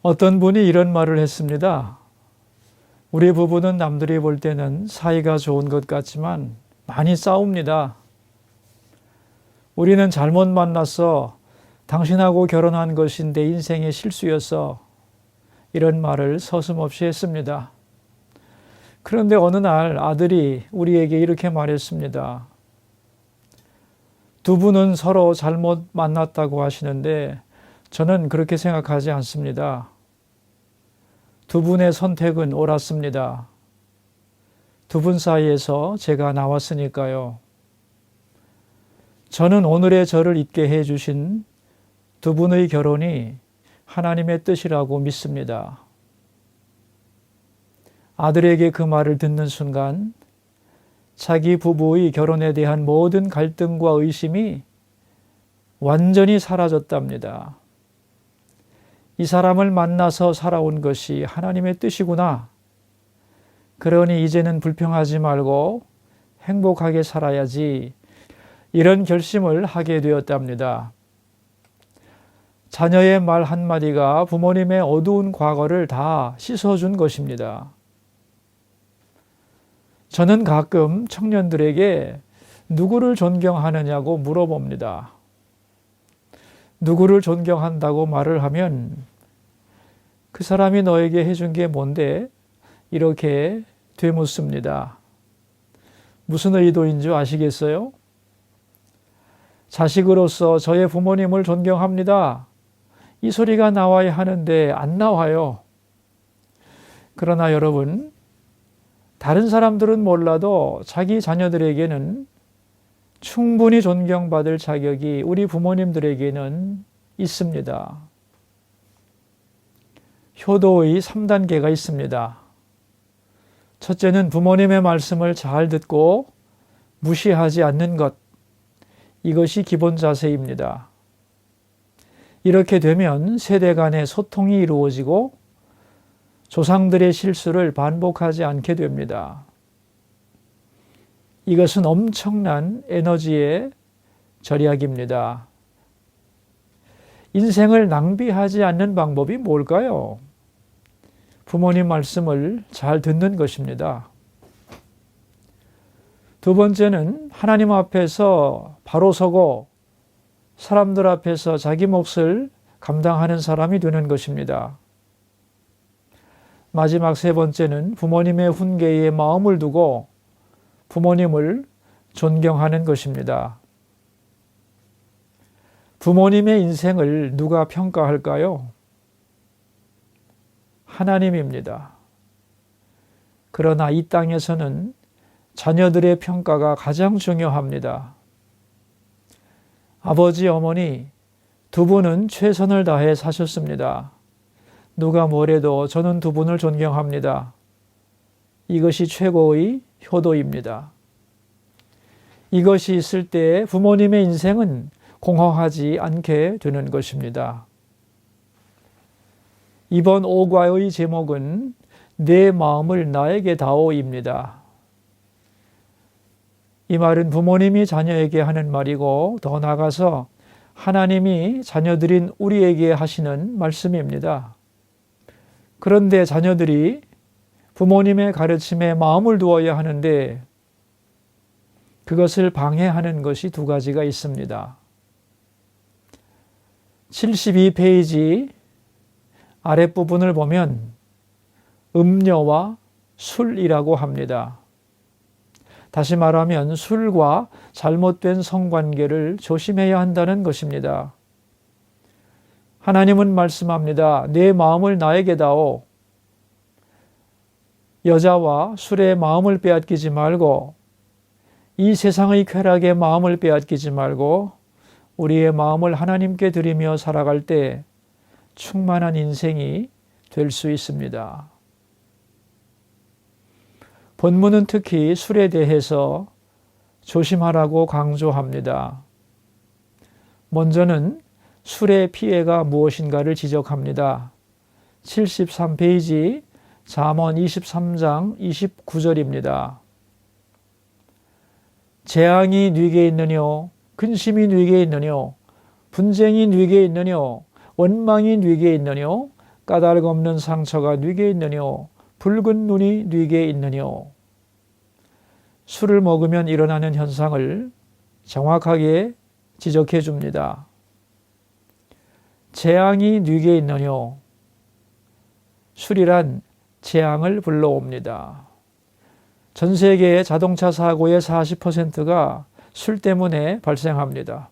어떤 분이 이런 말을 했습니다. 우리 부부는 남들이 볼 때는 사이가 좋은 것 같지만 많이 싸웁니다. 우리는 잘못 만나서 당신하고 결혼한 것이 내 인생의 실수였어. 이런 말을 서슴없이 했습니다. 그런데 어느 날 아들이 우리에게 이렇게 말했습니다. 두 분은 서로 잘못 만났다고 하시는데 저는 그렇게 생각하지 않습니다. 두 분의 선택은 옳았습니다. 두 분 사이에서 제가 나왔으니까요. 저는 오늘의 저를 있게 해주신 두 분의 결혼이 하나님의 뜻이라고 믿습니다. 아들에게 그 말을 듣는 순간 자기 부부의 결혼에 대한 모든 갈등과 의심이 완전히 사라졌답니다. 이 사람을 만나서 살아온 것이 하나님의 뜻이구나. 그러니 이제는 불평하지 말고 행복하게 살아야지. 이런 결심을 하게 되었답니다. 자녀의 말 한마디가 부모님의 어두운 과거를 다 씻어준 것입니다. 저는 가끔 청년들에게 누구를 존경하느냐고 물어봅니다. 누구를 존경한다고 말을 하면 그 사람이 너에게 해준 게 뭔데? 이렇게 되묻습니다. 무슨 의도인 줄 아시겠어요? 자식으로서 저의 부모님을 존경합니다. 이 소리가 나와야 하는데 안 나와요. 그러나 여러분, 다른 사람들은 몰라도 자기 자녀들에게는 충분히 존경받을 자격이 우리 부모님들에게는 있습니다. 효도의 3단계가 있습니다. 첫째는 부모님의 말씀을 잘 듣고 무시하지 않는 것. 이것이 기본 자세입니다. 이렇게 되면 세대 간의 소통이 이루어지고 조상들의 실수를 반복하지 않게 됩니다. 이것은 엄청난 에너지의 절약입니다. 인생을 낭비하지 않는 방법이 뭘까요? 부모님 말씀을 잘 듣는 것입니다. 두 번째는 하나님 앞에서 바로 서고 사람들 앞에서 자기 몫을 감당하는 사람이 되는 것입니다. 마지막 세 번째는 부모님의 훈계에 마음을 두고 부모님을 존경하는 것입니다. 부모님의 인생을 누가 평가할까요? 하나님입니다. 그러나 이 땅에서는 자녀들의 평가가 가장 중요합니다. 아버지, 어머니 두 분은 최선을 다해 사셨습니다. 누가 뭐래도 저는 두 분을 존경합니다. 이것이 최고의 효도입니다. 이것이 있을 때 부모님의 인생은 공허하지 않게 되는 것입니다. 이번 5과의 제목은 내 마음을 나에게 다오입니다. 이 말은 부모님이 자녀에게 하는 말이고 더 나아가서 하나님이 자녀들인 우리에게 하시는 말씀입니다. 그런데 자녀들이 부모님의 가르침에 마음을 두어야 하는데 그것을 방해하는 것이 두 가지가 있습니다. 72페이지 아랫부분을 보면 음료와 술이라고 합니다. 다시 말하면 술과 잘못된 성관계를 조심해야 한다는 것입니다. 하나님은 말씀합니다. 내 마음을 나에게 다오. 여자와 술에 마음을 빼앗기지 말고 이 세상의 쾌락에 마음을 빼앗기지 말고 우리의 마음을 하나님께 드리며 살아갈 때 충만한 인생이 될 수 있습니다. 본문은 특히 술에 대해서 조심하라고 강조합니다. 먼저는 술의 피해가 무엇인가를 지적합니다. 73페이지 잠언 23장 29절입니다. 재앙이 네게 있느뇨 근심이 네게 있느뇨 분쟁이 네게 있느뇨 원망이 네게 있느뇨 까닭 없는 상처가 뉘게 있느뇨? 붉은 눈이 뉘게 있느뇨? 술을 먹으면 일어나는 현상을 정확하게 지적해 줍니다. 재앙이 뉘게 있느뇨? 술이란 재앙을 불러옵니다. 전 세계의 자동차 사고의 40%가 술 때문에 발생합니다.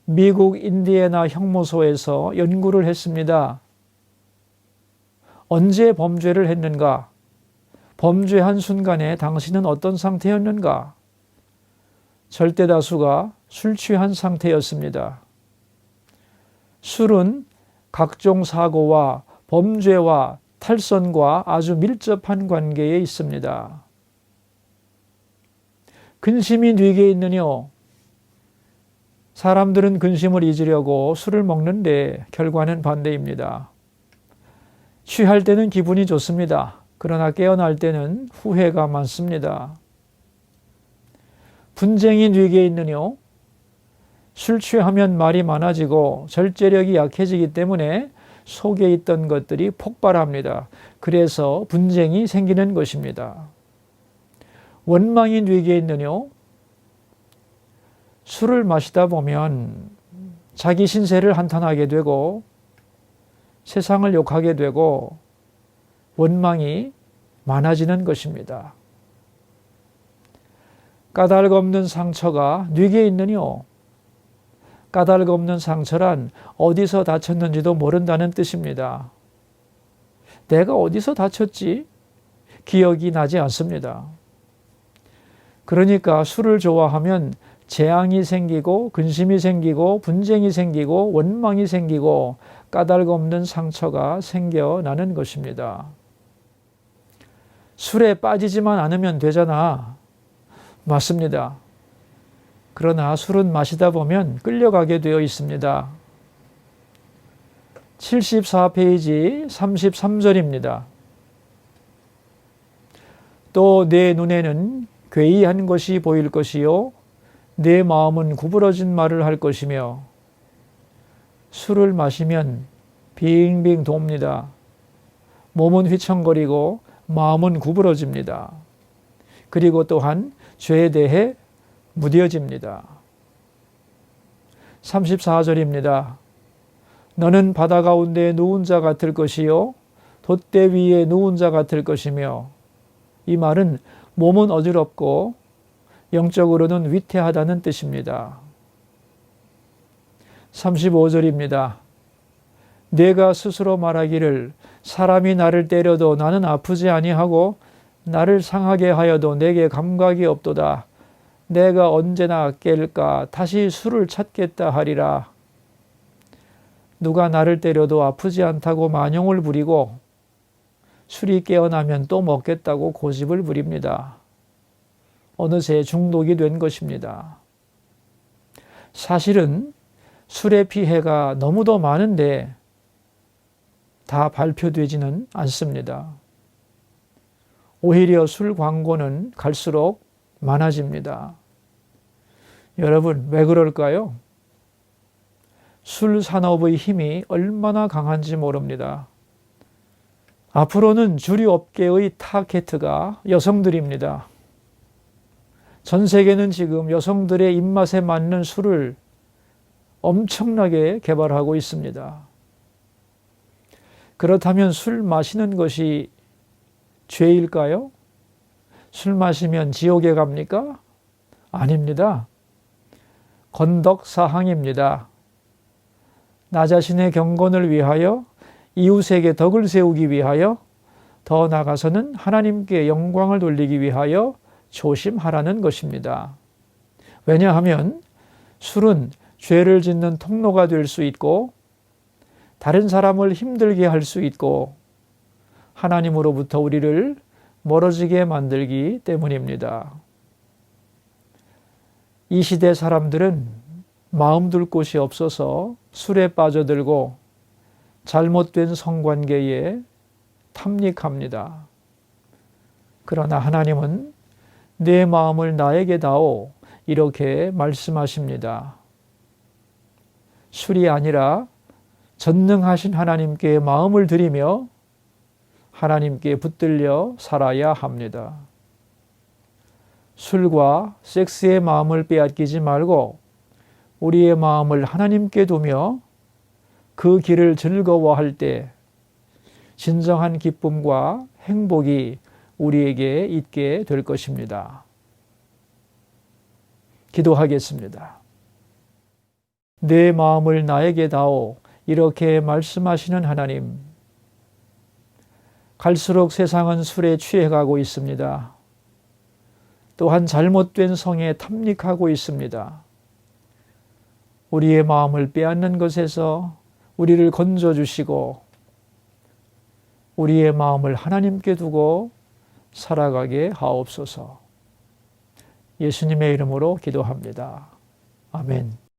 미국 인디애나 형무소에서 연구를 했습니다. 언제 범죄를 했는가? 범죄한 순간에 당신은 어떤 상태였는가? 절대 다수가 술 취한 상태였습니다. 술은 각종 사고와 범죄와 탈선과 아주 밀접한 관계에 있습니다. 근심이 뉘게 있느뇨? 사람들은 근심을 잊으려고 술을 먹는데 결과는 반대입니다. 취할 때는 기분이 좋습니다. 그러나 깨어날 때는 후회가 많습니다. 분쟁이 뉘게 있느뇨? 술 취하면 말이 많아지고 절제력이 약해지기 때문에 속에 있던 것들이 폭발합니다. 그래서 분쟁이 생기는 것입니다. 원망이 뉘게 있느뇨? 술을 마시다 보면 자기 신세를 한탄하게 되고 세상을 욕하게 되고 원망이 많아지는 것입니다. 까닭 없는 상처가 뉘게 있느뇨? 까닭 없는 상처란 어디서 다쳤는지도 모른다는 뜻입니다. 내가 어디서 다쳤지? 기억이 나지 않습니다. 그러니까 술을 좋아하면 재앙이 생기고 근심이 생기고 분쟁이 생기고 원망이 생기고 까닭 없는 상처가 생겨나는 것입니다. 술에 빠지지만 않으면 되잖아. 맞습니다. 그러나 술은 마시다 보면 끌려가게 되어 있습니다. 74페이지 33절입니다. 또 내 눈에는 괴이한 것이 보일 것이요 내 마음은 구부러진 말을 할 것이며 술을 마시면 빙빙 돕니다. 몸은 휘청거리고 마음은 구부러집니다. 그리고 또한 죄에 대해 무뎌집니다. 34절입니다. 너는 바다 가운데 누운 자 같을 것이요 돛대 위에 누운 자 같을 것이며 이 말은 몸은 어지럽고 영적으로는 위태하다는 뜻입니다. 35절입니다. 내가 스스로 말하기를 사람이 나를 때려도 나는 아프지 아니하고 나를 상하게 하여도 내게 감각이 없도다. 내가 언제나 깰까 다시 술을 찾겠다 하리라. 누가 나를 때려도 아프지 않다고 만용을 부리고 술이 깨어나면 또 먹겠다고 고집을 부립니다. 어느새 중독이 된 것입니다. 사실은 술의 피해가 너무도 많은데 다 발표되지는 않습니다. 오히려 술 광고는 갈수록 많아집니다. 여러분, 왜 그럴까요? 술 산업의 힘이 얼마나 강한지 모릅니다. 앞으로는 주류 업계의 타겟가 여성들입니다. 전 세계는 지금 여성들의 입맛에 맞는 술을 엄청나게 개발하고 있습니다. 그렇다면 술 마시는 것이 죄일까요? 술 마시면 지옥에 갑니까? 아닙니다. 건덕사항입니다. 나 자신의 경건을 위하여 이웃에게 덕을 세우기 위하여 더 나아가서는 하나님께 영광을 돌리기 위하여 조심하라는 것입니다. 왜냐하면 술은 죄를 짓는 통로가 될 수 있고 다른 사람을 힘들게 할 수 있고 하나님으로부터 우리를 멀어지게 만들기 때문입니다. 이 시대 사람들은 마음 둘 곳이 없어서 술에 빠져들고 잘못된 성관계에 탐닉합니다. 그러나 하나님은 내 마음을 나에게 다오 이렇게 말씀하십니다. 술이 아니라 전능하신 하나님께 마음을 드리며 하나님께 붙들려 살아야 합니다. 술과 섹스의 마음을 빼앗기지 말고 우리의 마음을 하나님께 두며 그 길을 즐거워할 때 진정한 기쁨과 행복이 우리에게 있게 될 것입니다. 기도하겠습니다. 내 마음을 나에게 다오 이렇게 말씀하시는 하나님, 갈수록 세상은 술에 취해가고 있습니다. 또한 잘못된 성에 탐닉하고 있습니다. 우리의 마음을 빼앗는 것에서 우리를 건져주시고 우리의 마음을 하나님께 두고 살아가게 하옵소서. 예수님의 이름으로 기도합니다. 아멘.